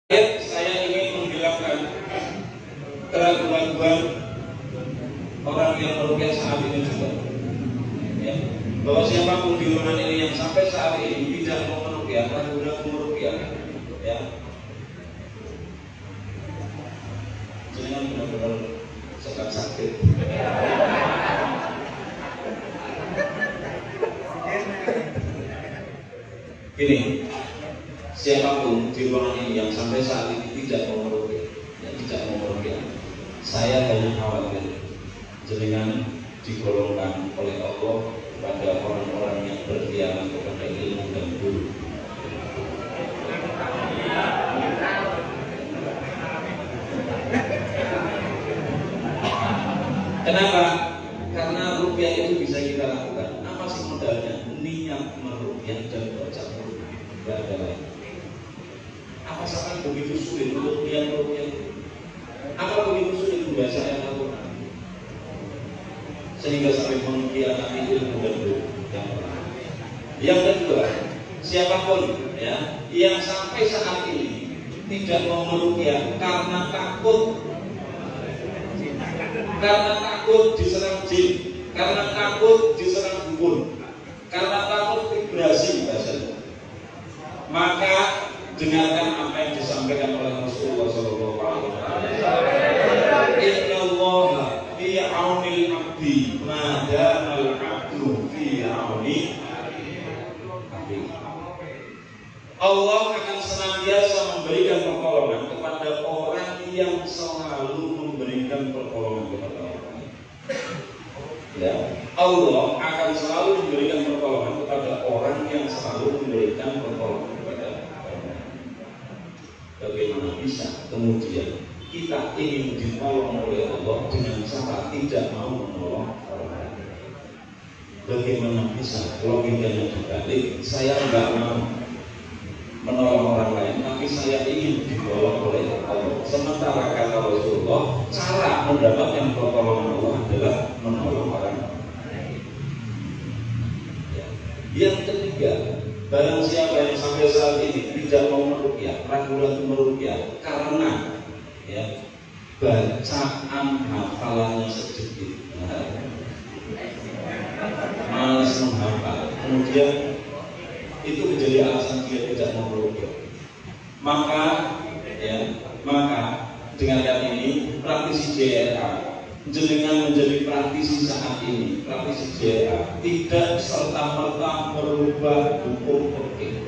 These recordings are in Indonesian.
Saya ingin menghilangkan keraguan-keraguan orang yang merukyah saat ini juga, ya, bahwa siapapun di ruangan ini yang sampai saat ini tidak mau merukyah, ragu-ragu merukyah, ya, jangan benar-benar sedang sakit. Gini, siapapun di ruangan ini yang sampai saat ini tidak mau merukyah, saya hanya khawatir jenengan digolongkan oleh Allah kepada orang-orang yang berkhianat kepada ilmu dan guru. Kenapa? Karena rukyah itu bisa kita lakukan. Apa sih modalnya? Niat merukyah dan baca Quran. Tidak ada lain. Apa sampai begitu sulit untuk niat merukyah? Apa begitu sulit membaca ayat Al-Quran sehingga sampai mengkhianati ilmu dan guru? Yang kedua, siapapun ya yang sampai saat ini tidak mau merukyah karena takut diserang jin, karena takut diserang dukun, karena takut vibrasi bahasanya, maka dengarkan apa yang disampaikan oleh Rasulullah SAW. Inna Allah fi aunil abdi ma damal abdu fi auni abdi. Allah akan senantiasa memberikan pertolongan kepada orang yang selalu memberikan pertolongan kepada orang lain. Ya, Allah akan selalu memberikan pertolongan kepada orang yang selalu memberikan pertolongan kepada orang lain. Bagaimana bisa kemudian kita ingin ditolong oleh Allah dengan cara tidak mau menolong orang lain? Bagaimana bisa logikanya dibalik? Saya enggak mau menolong orang lain, tapi saya ingin ditolong oleh Allah. Sementara kata Rasulullah, cara mendapatkan pertolongan Allah adalah menolong orang lain. Yang ketiga, barang siapa yang sampai saat ini tidak mau merukyah, ragu-ragu merukyah karena ya bacaan hafalannya sedikit, malas menghafal, kemudian itu menjadi alasan dia tidak mau merukyah. Maka dengarkan ini, praktisi JRA, jenengan menjadi praktisi saat ini, praktisi JRA tidak serta-merta merubah hukum fikih.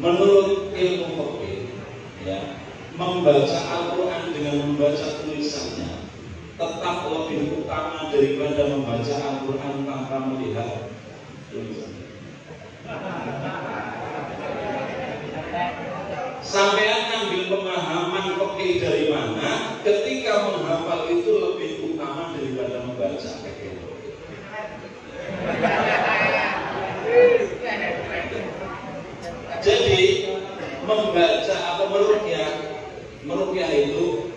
Menurut ilmu fikih, ya, membaca Al-Quran dengan membaca tulisannya tetap lebih utama daripada membaca Al-Quran tanpa melihat tulisannya. Sampean ambil pemahaman fikih dari mana ketika menghafal itu lebih utama daripada membaca fikih. Jadi membaca atau merukyah itu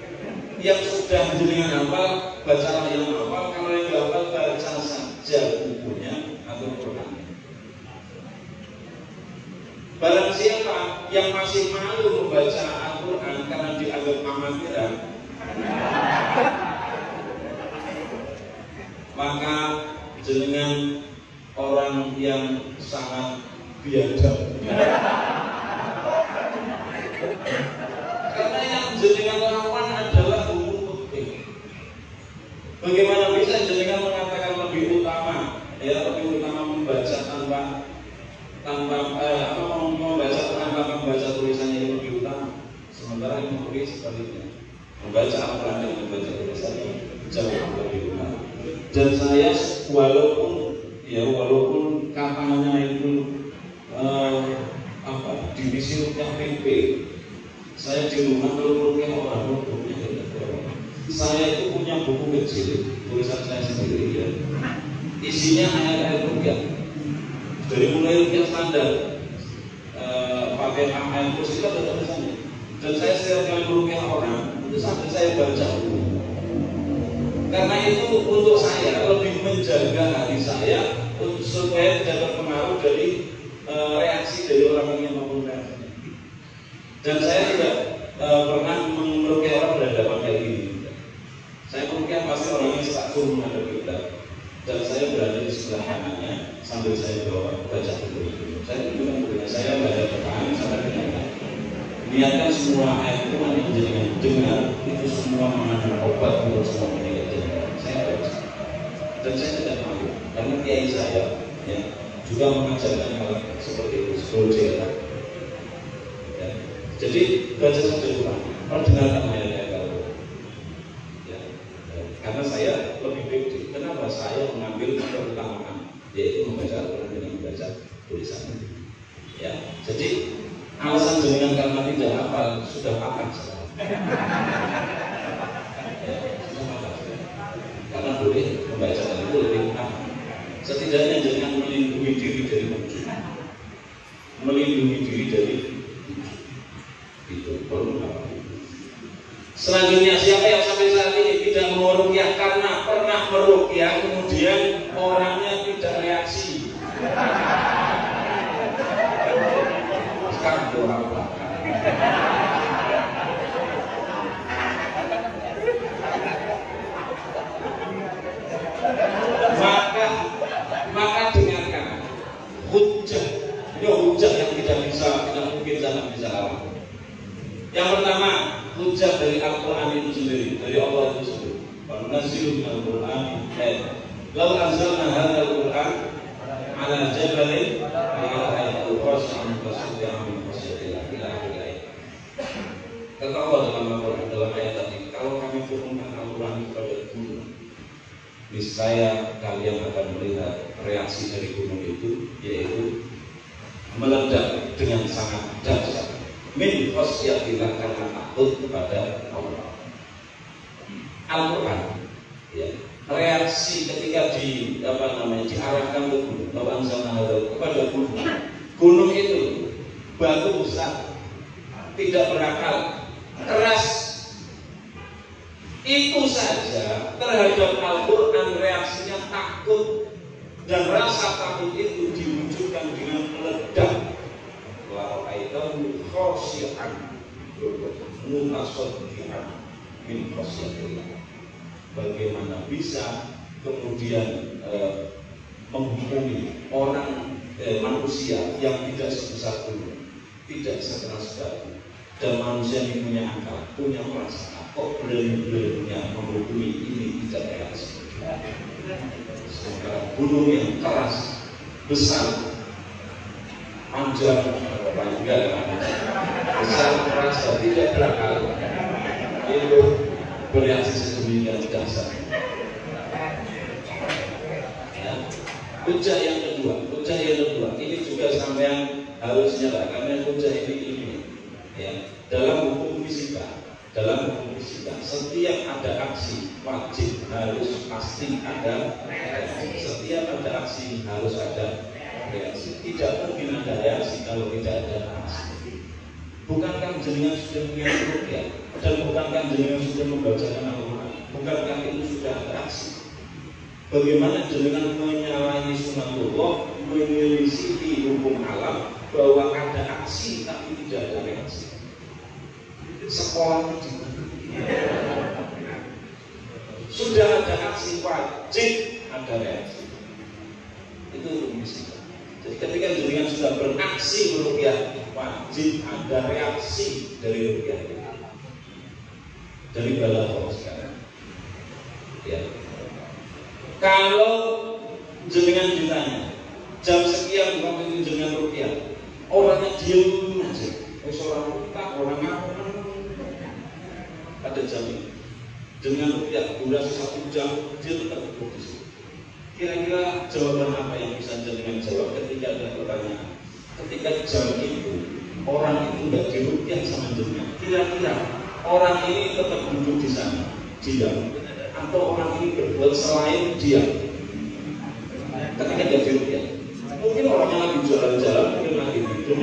yang sudah jenengan hafal, bacalah yang hafal. Kalau yang hafal, baca saja bukunya atau Quran. Barang siapa yang masih malu membaca Al-Quran karena dianggap amatiran, maka jenengan orang yang sangat biadab. Karena yang jenengan lawan adalah hukum fikih. Bagaimana bisa jenengan mengatakan lebih utama membaca membaca tulisannya yang lebih utama, sementara yang fikih sebaliknya, membaca Al-Quran dan membaca tulisannya jauh lebih utama. Dan saya walaupun katanya itu divisi rukyah PP, saya di rumah kalau rukyah orang saya itu punya buku kecil tulisan saya sendiri, ya, isinya ayat-ayat rukyah dari mulai rukyah standar pakai ayat kursi itu ada tulisannya. Dan saya setiap kali merukyah orang itu sampai saya baca, karena itu untuk saya lebih menjaga hati saya supaya tidak terpengaruh dari reaksi dari orang yang mau merukyah. Dan saya tidak pernah meruqyah orang berhadapan kayak gini. Saya meruqyah pasti orangnya takut menghadap kiblat, dan saya berada di sebelah kanannya sambil saya baca buku. Saya tunjukkan bukunya, saya baca pertanyaan sampai dengan niatkan semua ayat Quran yang jenengan dengar itu semua mengandung obat untuk semua penyakit jenengan. Saya baca, dan saya tidak malu karena kiai saya ya juga mengajarkan hal seperti itu sebelum ya. Jadi baca saja Quran, perdengarkan ayat-ayat Al-Quran ya. Karena saya lebih pede. Kenapa saya mengambil keutamaan yaitu membaca Al-Quran dengan membaca tulisannya ya. Jadi alasan jenengan karena tidak hafal sudah hafal ya, karena boleh membaca itu lebih utama. Setidaknya jangan melindungi diri dari wujud, melindungi diri dari itu baru apa. Selanjutnya, siapa yang sampai saat ini tidak mau ruqyah karena pernah meruqyah kemudian orangnya tidak reaksi? Sekarang orang maka dengarkan hujah. Ini hujah yang tidak mungkin jangan bisa lawan. Yang pertama, hujah dari Al-Quran itu sendiri, dari Allah itu sendiri. Al-Nasiru min Al-Quran law anzalna hadzal Quran ala jabalin ra'aytahu khashi'an mutasaddian min khasyatillah ila akhir ayat. Kata Allah dalam ayat tadi, kalau kami turunkan Al-Quran kepada gunung, niscaya kalian akan melihat reaksi dari gunung itu, yaitu meledak dengan sangat dahsyat. Min khasyatillah, karena takut kepada Allah. Al-Quran ya, reaksi ketika diarahkan ke gunung, kepada gunung itu batu besar, tidak berakal, keras. Itu saja terhadap Al-Quran reaksinya takut, dan rasa takut itu diwujudkan dengan meledak. Wa'aidahu khasyi'an mutasaddian min khasyatillah. Bagaimana bisa kemudian menghukumi orang manusia yang tidak sebesar gunung, tidak sekeras batu, dan manusia yang punya akal, punya perasaan, kok berani-beraninya menghukumi ini tidak reaksi? Sementara gunung yang keras, besar, panjang, besar, keras, dan tidak berakal, itu bereaksi sedemikian dahsyat. Ya. Hujah yang kedua, ini juga sampean harusnya lah, karena hujah ini ya, dalam hukum fisika, setiap ada aksi wajib harus pasti ada reaksi. Setiap ada aksi harus ada reaksi. Tidak mungkin ada reaksi kalau tidak ada aksi. Bukankah jenengan sudah punya ruqyah, dan bukankah jenengan sudah membacakan Al-Quran? Bukankah itu sudah ada aksi? Bagaimana jenengan menyalahi sunatullah, menyelisihi hukum alam, bahwa ada aksi tapi tidak ada reaksi? Sekolah sudah ada aksi wajib ada reaksi. Itu mesti. Jadi ketika jenengan sudah beraksi meruqyah, wajib ada reaksi dari ruqyah itu, dari balaghah sekarang. Ya. Kalau jenengan ditanya jam sekian waktu itu jenengan ruqyah, orangnya diam aja, orang ngapa pada jam ini. Dengan ruqyah durasi 1 jam, dia tetap duduk di situ. Kira-kira jawaban apa yang bisa jenengan jawab ketika ada pertanyaan? Ketika jam itu orang itu tidak diruqyah sama jenengan, kira-kira orang ini tetap duduk di sana, diam, atau orang ini berbuat selain diam? Ketika dia diruqyah, mungkin orangnya lagi jalan-jalan, mungkin lagi tidur,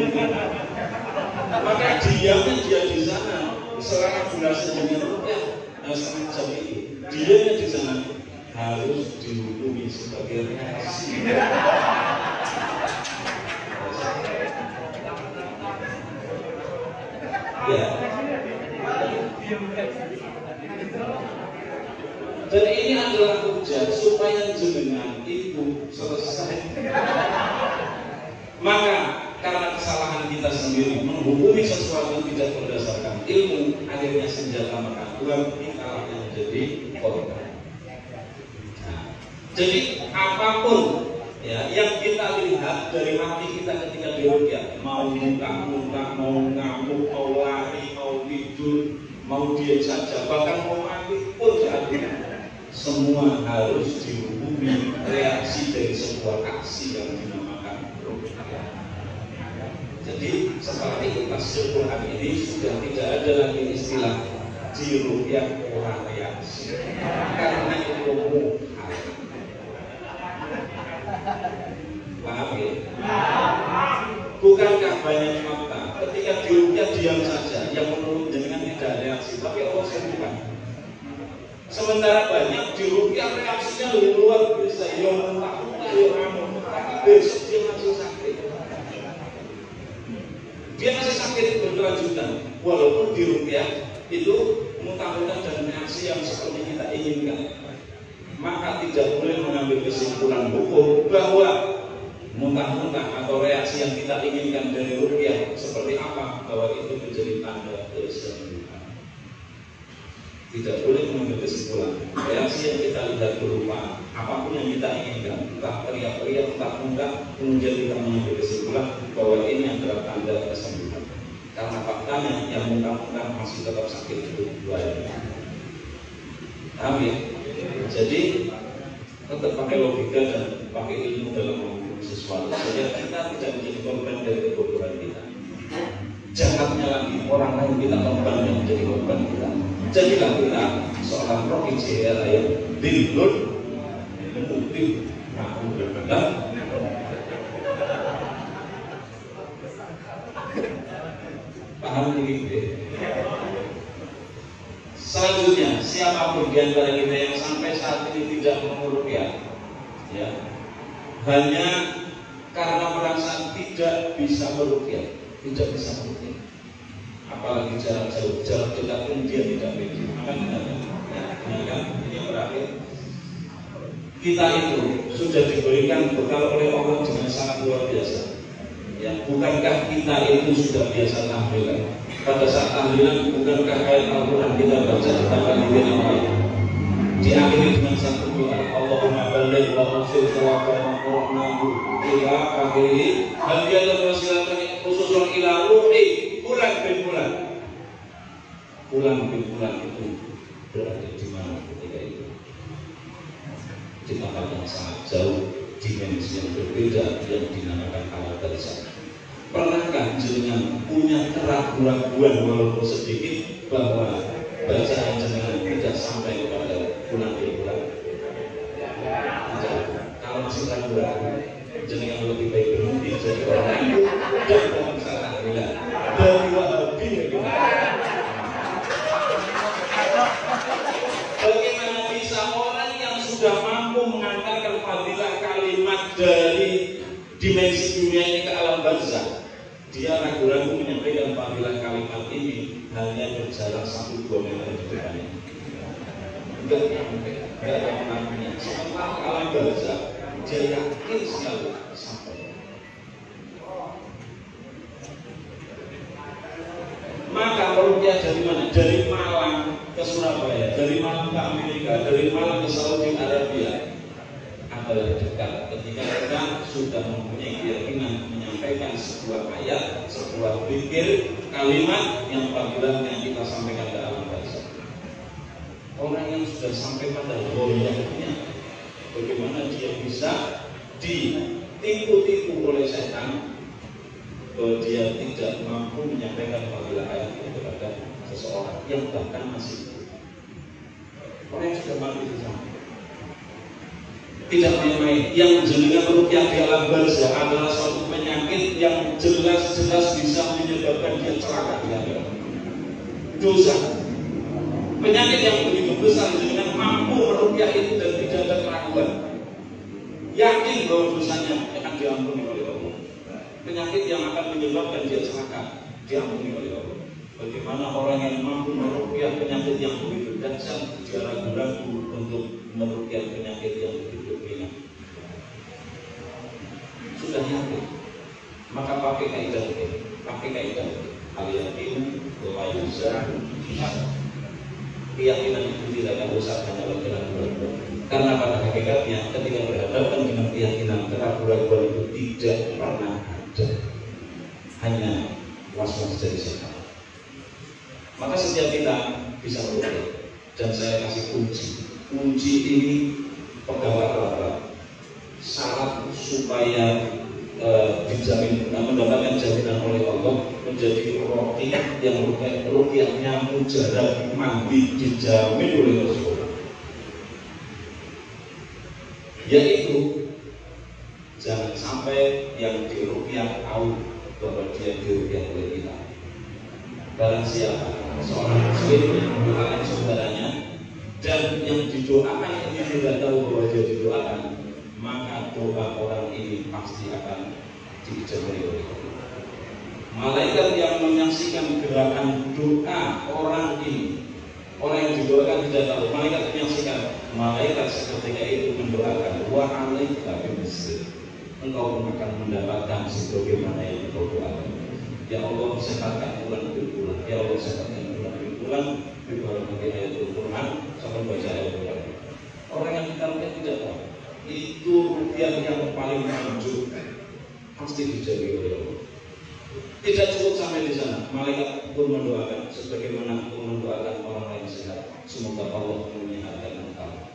maka diamnya dia di sana selama durasi dengan ruqyah. Sama jam itu, dia di sana harus dihukumi sebagai reaksi. Ya. Dan ini adalah hujah supaya jenengan itu selesai. Maka karena kesalahan kita sendiri menghukumi sesuatu tidak berdasarkan ilmu, akhirnya senjata makan tuan kita yang menjadi korban. Nah, jadi apapun ya yang kita lihat dari mati kita ketika diruqyah, mau muntah-muntah, mau ngamuk, mau lari, mau tidur, mau diam saja, bahkan mau mati pun semua harus dihukumi reaksi dari sebuah aksi yang dinamakan ruqyah. Jadi setelah itu tafsir Quran ini sudah tidak ada lagi istilah diruqyah orang reaksi, karena itu paham ya? Bukankah banyak fakta ketika diruqyah diam saja yang menurut jenengan tidak reaksi, tapi Allah sembuhkan. Sementara banyak diruqyah reaksinya lebih luar biasa, yang muntah-muntah, yang ngamuk, tapi besok dia masih sakit. Dia masih sakit berkelanjutan, walaupun diruqyah itu muntah-muntah dan reaksi yang seperti kita inginkan. Maka tidak boleh mengambil kesimpulan hukum bahwa muntah-muntah atau reaksi yang kita inginkan dari ruqyah seperti apa, bahwa itu menjadi tanda kesembuhan. Tidak boleh mengambil kesimpulan reaksi yang kita lihat berupa apapun yang kita inginkan, entah teriak-teriak, entah muntah, kemudian kita mengambil kesimpulan bahwa ini adalah tanda kesembuhan. Karena faktanya yang muntah-muntah masih tetap sakit itu dua. Paham ya? Jadi tetap pakai logika dan pakai ilmu dalam menghukum sesuatu, sehingga kita tidak menjadi korban dari kebodohan kita. Jahatnya lagi orang lain kita korban yang menjadi korban kita. Jadilah kita seorang roh ijtihad yang dilun memutih aku dan paham ini. Selanjutnya, siapapun di antara kita yang sampai saat ini tidak meruqyah, ya, hanya karena merasa tidak bisa meruqyah, tidak bisa meruqyah, apalagi jarak jauh, jarak dekat pun dia tidak bisa. Ini yang berakhir. Kita itu sudah diberikan bekal oleh Allah dengan sangat luar biasa. Ya, bukankah kita itu sudah biasa tahlilan? Pada saat tahlilan, bukankah ayat Al-Quran kita baca ditambah diakhiri dengan satu doa, Allahumma balligh wa anzil wa qur'anahu ila akhiri hal yadul wasilatan khususun ila ruhi bulan bin bulan. Bulan bin bulan itu berada di mana ketika itu? Di tempat yang sangat jauh, dimensi yang berbeda yang dinamakan alam barzakh. Pernahkah jenengan punya keraguan-keraguan walaupun sedikit bahwa bacaan jenengan tidak sampai kepada bulan bin bulan? Kalau masih ragu-ragu, jenengan lebih baik berhenti jadi orang itu dan dalam salah bila dari Wahabi. Bagaimana bisa orang yang sudah mampu mengantarkan fadilah kalimat dari dimensi dunia ini ke alam barzakh, dia ragu-ragu menyampaikan fadilah kalimat ini hanya berjalan 1-2 meter di depannya? Enggak ada pengaruhnya. Sementara alam barzakh dia yakin sekali sampai. Maka meruqyah dari mana? Dari Malang ke Surabaya, dari Malang ke Amerika, dari Malang ke Saudi Arabia adalah dekat ketika kita sudah mempunyai keyakinan menyampaikan sebuah ayat, sebuah pikir, kalimat yang fadilahnya kita sampaikan ke alam barzakh. Orang yang sudah sampai pada goyahnya, bagaimana dia bisa ditipu-tipu oleh setan bahwa dia tidak mampu menyampaikan fadilah ayat itu kepada seseorang yang bahkan masih hidup. Orang yang sudah mati di sana tidak main-main. Yang jenengan meruqyah di alam barzakh adalah suatu penyakit yang jelas-jelas bisa menyebabkan dia celaka di akhirat. Dosa, penyakit yang begitu besar, jenengan mampu meruqyah itu dan tidak ada keraguan, yakin bahwa dosanya akan diampuni oleh Allah. Penyakit yang akan menyebabkan dia celaka diampuni oleh Allah. Bagaimana orang yang mampu meruqyah penyakit yang begitu dahsyat, dia ragu-ragu untuk meruqyah penyakit yang begitu ringan. Sudah yakin, maka pakai kaidah ini, al-yaqin la yuzal. Keyakinan itu tidak akan rusak hanya ragu-ragu. Karena pada hakikatnya ketika berhadapan dengan keyakinan, keraguan-keraguan itu tidak pernah ada, hanya was-was dari setan. Maka setiap kita bisa meruqyah, dan saya kasih kunci ini pegang erat-erat. Syarat supaya dijamin mendapatkan jaminan oleh Allah menjadi ruqyah yang ruqyahnya mujarab, mandi, dijamin oleh Rasulullah, yaitu jangan sampai yang diruqyah tahu bahwa dia diruqyah oleh kita. Barang siapa seorang muslim yang mendoakan saudaranya dan yang didoakan ini tidak tahu bahwa dia didoakan, maka doa orang ini pasti akan diijabah oleh Allah. Malaikat yang menyaksikan gerakan doa orang ini, orang yang didoakan tidak tahu, malaikat menyaksikan. Malaikat seketika itu mendoakan, wa alaika bimisli, engkau pun akan mendapatkan sebagaimana yang engkau doakan. Ya Allah, sehatkan bulan bulan. Ya Allah, sehatkan bulan bulan. Berbagai ayat Al-Quran sampai baca ayat Al-Quran. Orang yang kita ruqyah tidak tahu, itu ruqyah yang paling manjur, pasti dijauhi oleh Allah. Tidak cukup sampai di sana, malaikat pun mendoakan sebagaimana pun mendoakan orang lain sehat. Semoga Allah menyehatkan engkau.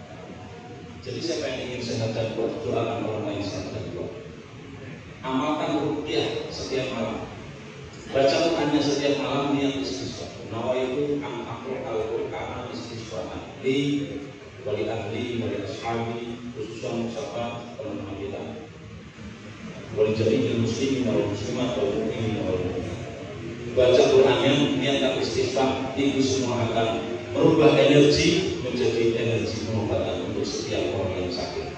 Jadi siapa yang ingin sehat dan kuat, doakan orang lain sehat dan kuat. Amalkan ruqyah setiap malam. Baca Qurannya setiap malam, niat istighfar. Nawaitu an aqra al-Qur'an istighfar li wali ahli wali ashabi, khususan sahabat teman-teman kita, wali jami'il muslimin wal muslimat wal mu'minin wal mu'minat. Baca Qurannya, niat istighfar, itu semua akan merubah energi menjadi energi pengobatan untuk setiap orang yang sakit.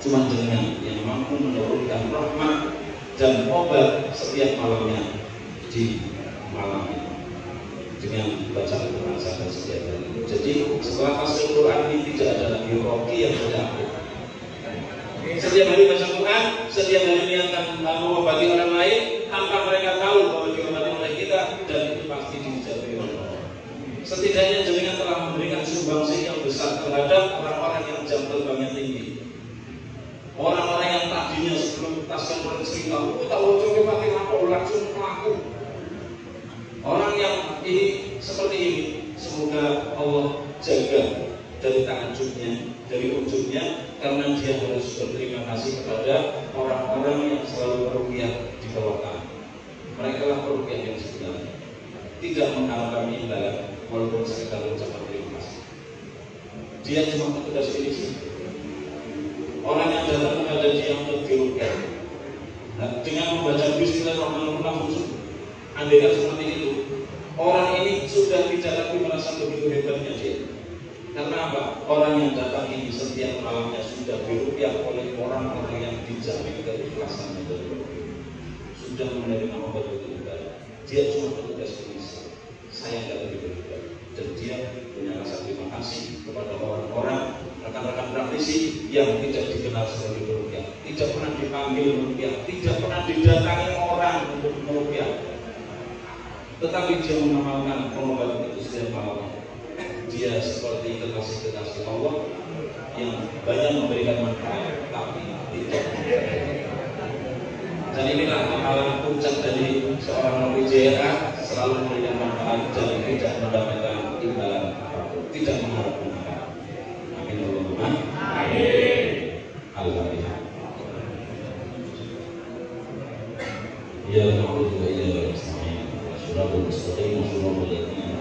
Cuma dengan yang mampu menurunkan rahmat dan obat setiap malamnya di malam ini dengan baca Al-Quran sampai setiap hari. Jadi setelah tasbih Quran ini tidak ada lagi ruqyah yang penyakit. Setiap hari baca Quran, setiap hari niatkan mengobati orang lain tanpa mereka tahu bahwa diobati oleh kita, dan itu pasti dijaga oleh Allah. Setidaknya jenengan telah memberikan sumbangsi yang besar terhadap orang-orang yang jam terbangnya tinggi. Orang-orang yang tadinya sebelum tasbih Quran cerita, tahu coba pakai lapor langsung pelaku. Orang yang ini seperti ini, semoga Allah jaga dari tahajudnya, dari ujungnya, karena dia harus berterima kasih kepada orang-orang yang selalu meruqyah di bawah tanah. Mereka lah peruqyah yang sebenarnya, tidak mengharapkan imbalan walaupun sekedar ucapan terima kasih. Dia cuma petugas finishing. Orang yang datang kepada dia untuk diruqyah, nah, dengan membaca Bismillahirrahmanirrahim, andaikan seperti itu, orang ini sudah tidak lagi merasa begitu hebatnya dia. Karena apa? Orang yang datang ini setiap malamnya sudah diruqyah oleh orang-orang yang dijamin keikhlasan dari Allah, sudah menerima obat itu ibadah. Dia cuma petugas finishing. Saya tidak begitu hebat, dan dia punya rasa terima kasih kepada orang-orang rekan-rekan praktisi yang tidak dikenal sebagai peruqyah, tidak pernah dipanggil peruqyah, tidak pernah didatangi orang untuk meruqyah, tetapi dia mengamalkan pengobatan itu setiap malam. Dia seperti kekasih-kekasih Allah yang banyak memberikan manfaat, tapi tidak memberikan. Dan inilah amalan puncak dari seorang nabi JRA, selalu memberikan manfaat dan tidak mendapatkan imbalan apapun, tidak mengharapkan apa. Amin Allahumma amin. Al-Fatihah. Ya na'udzu wa iyyaka nasta'in. Surah Al-Mustaqim, surah Al-Ladina,